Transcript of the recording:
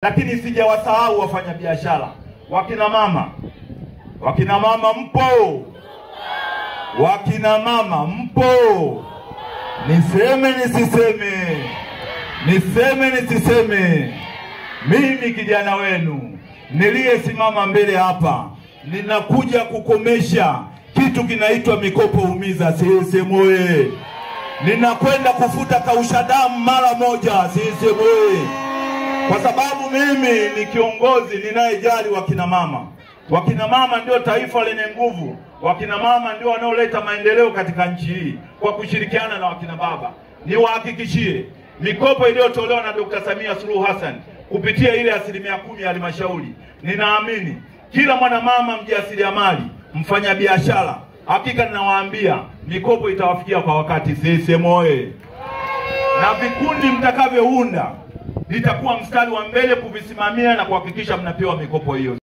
Lakini sijawasahau wafanyabiashara. Wakina mama mpo? Wakina mama mpo? Niseme nisiseme? Mimi kijana wenu niliyesimama mbele hapa ninakuja kukomesha kitu kinaitwa mikopo umiza. CCM oye! Ninakwenda kufuta kausha damu mara moja. CCM oye! Kwa sababu mimi ni kiongozi ninayejali wakina mama. Wakina mama ndio taifa lenye nguvu. Wakina mama ndio wanaoleta maendeleo katika nchi hii kwa kushirikiana na wakina baba. Niwahakikishie mikopo iliyotolewa na Dr. Samia Suluhu Hassan kupitia ile 10% ya halmashauri, ninaamini kila mwanamama mjasiriamali, mfanyabiashara, hakika ninawaambia mikopo itawafikia kwa wakati. CCM oye! Na vikundi mtakavyounda nitakuwa mstari wa mbele kuvisimamia na kuhakikisha mnapewa mikopo hiyo.